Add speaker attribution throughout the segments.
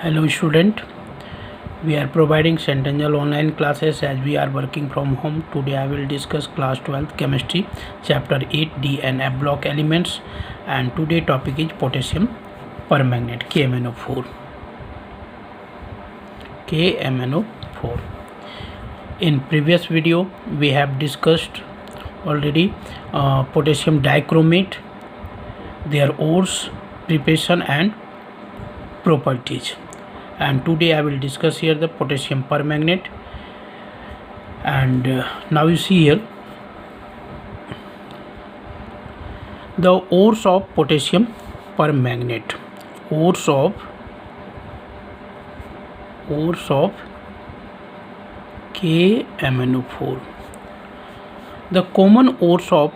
Speaker 1: Hello student, we are providing Centennial online classes as we are working from home. Today I will discuss class 12th chemistry chapter 8D and F block elements, and today topic is potassium permanganate KMnO4. KMnO4. In previous video we have discussed already potassium dichromate, their ores, preparation and properties. And today I will discuss here the potassium permanganate. And now you see here the ores of potassium permanganate. Ores of KMnO4. The common ores of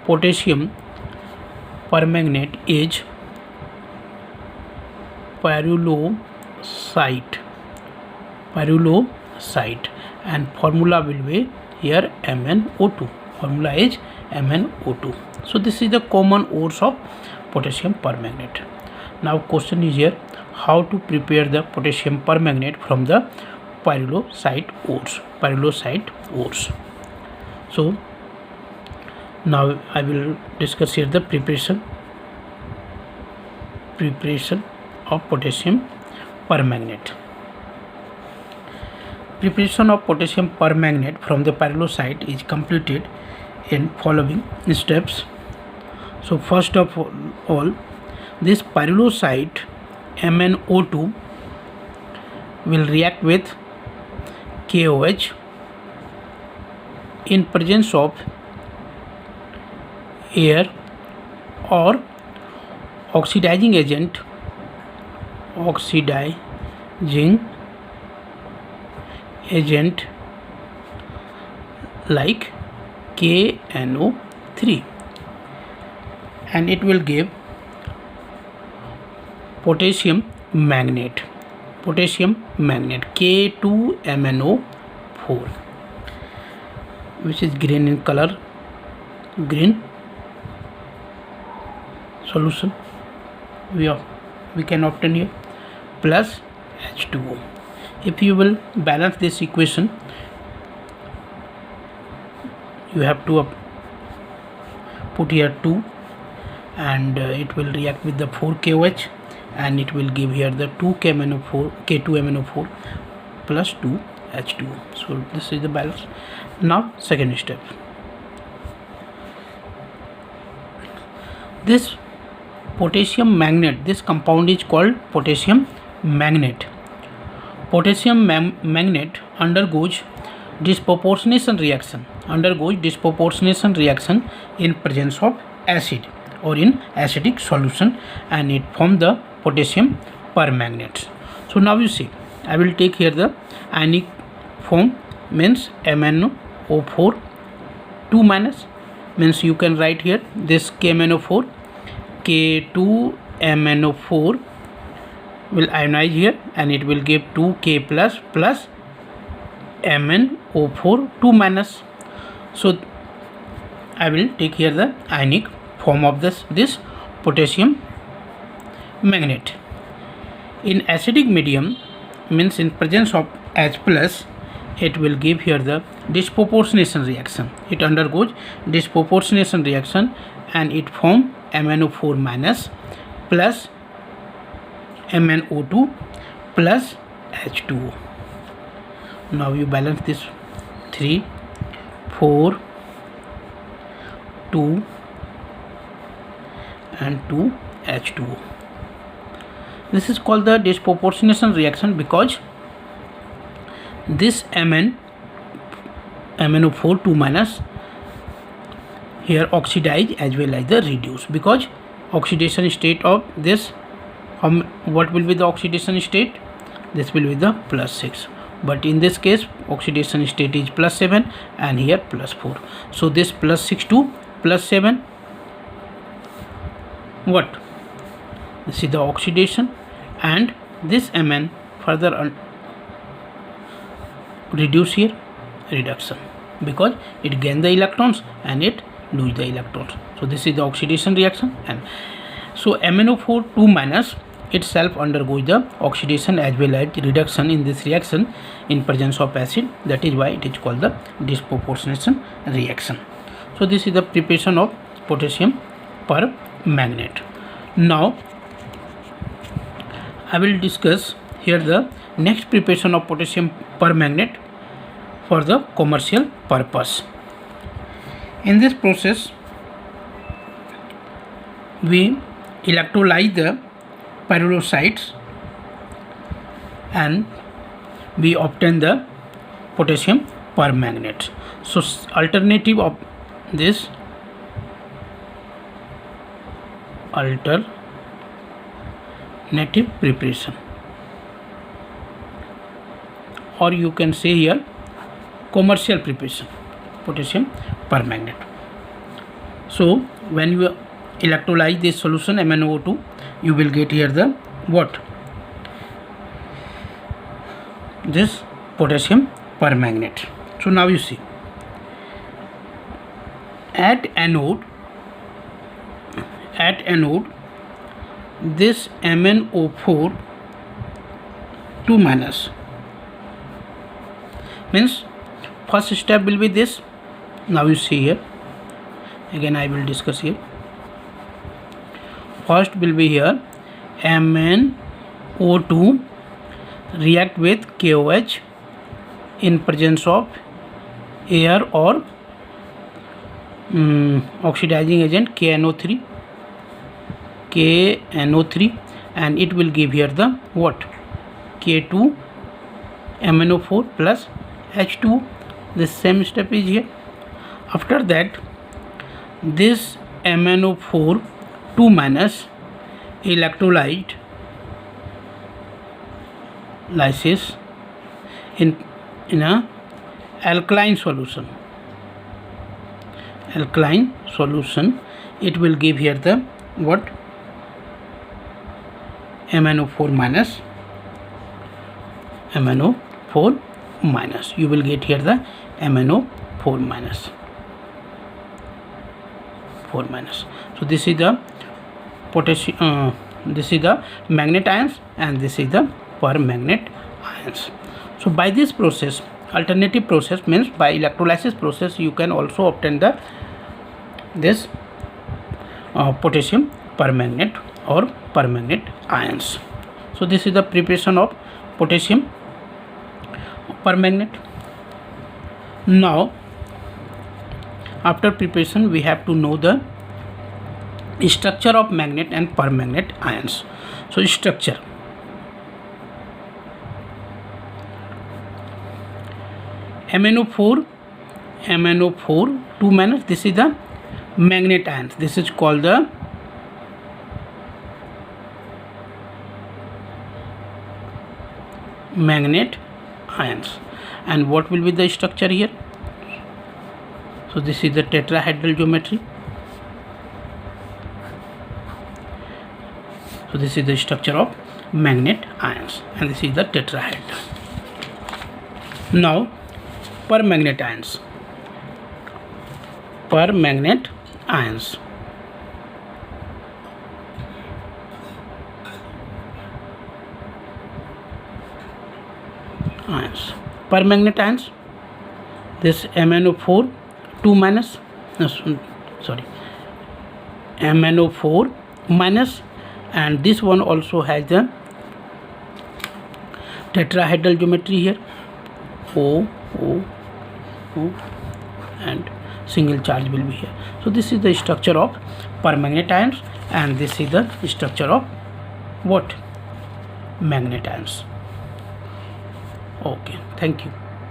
Speaker 1: potassium permanganate is pyrrolosite, and formula will be here MnO2. Formula is MnO2. So this is the common ores of potassium permanganate. Now question is here, how to prepare the potassium permanganate from the pyrrolosite ores. So now I will discuss here the preparation of potassium permanganate. Preparation of potassium permanganate from the pyrrolosite is completed in following steps. So first of all, this pyrrolosite MnO2 will react with KOH in presence of air or oxidizing agent like KNO3, and it will give potassium manganate K2MnO4, which is green in color, green solution we can obtain here, plus H2O. If you will balance this equation, you have to put here 2, and it will react with the 4 KOH, and it will give here the 2 K2MnO4 plus 2 H2O. So this is the balance. Now second step, this potassium manganate, this compound is called potassium manganate. Potassium manganate undergoes disproportionation reaction in presence of acid or in acidic solution, and it forms the potassium permanganate. So now you see, I will take here the ionic form, means MnO4 2 minus, means you can write here this KMnO4, K2MnO4 will ionize here, and it will give 2K plus MnO4 2 minus. So I will take here the ionic form of this potassium manganate. In acidic medium, means in presence of H plus, it will give here the disproportionation reaction. It undergoes disproportionation reaction, and it form MnO4 minus plus MnO2 plus H2O. Now you balance this 3, 4, 2 and 2 H2O. This is called the disproportionation reaction because this MnO4 2 minus here oxidize as well as the reduce, because oxidation state of this, what will be the oxidation state? This will be the plus 6, but in this case oxidation state is plus 7 and here plus 4. So this plus 6 to plus 7, what? This is the oxidation, and this Mn further reduce here, reduction, because it gain the electrons and it lose the electrons. So this is the oxidation reaction, and so MnO4 2 minus itself undergoes the oxidation as well as reduction in this reaction in presence of acid. That is why it is called the disproportionation reaction. So this is the preparation of potassium permanganate. Now I will discuss here the next preparation of potassium permanganate for the commercial purpose. In this process, we electrolyze the pyrolusite and we obtain the potassium permanganate. So alternative of this alternative preparation, or you can say here commercial preparation potassium permanganate. So when you electrolyze this solution MnO2, you will get here the what? This potassium permanganate. So now you see, at anode this MnO4 2 minus means first step will be this. Now you see here, again I will discuss here. First will be here MnO2 react with KOH in presence of air or oxidizing agent KNO3, and it will give here the what? K2 MnO4 plus H2. The same step is here. After that, this MnO4 2 minus electrolyte lysis in a alkaline solution. It will give here the what? MnO4 minus. You will get here the MnO4 minus. So this is the potassium. This is the manganate ions, and this is the permanganate ions. So by this process, alternative process means by electrolysis process, you can also obtain this potassium permanganate or permanganate ions. So this is the preparation of potassium permanganate. Now after preparation, we have to know the structure of manganate and permanganate ions. So structure: MnO4 2 minus, this is the manganate ions. This is called the manganate ions. And what will be the structure here? So this is the tetrahedral geometry. So this is the structure of manganate ions, and this is the tetrahedral. Now permanganate ions. Permanganate ions. Permanganate ions. This MnO4 2 minus. MnO4 minus, and this one also has the tetrahedral geometry here. O, and single charge will be here. So this is the structure of permanganate ions, and this is the structure of what? Manganate ions. Okay, thank you.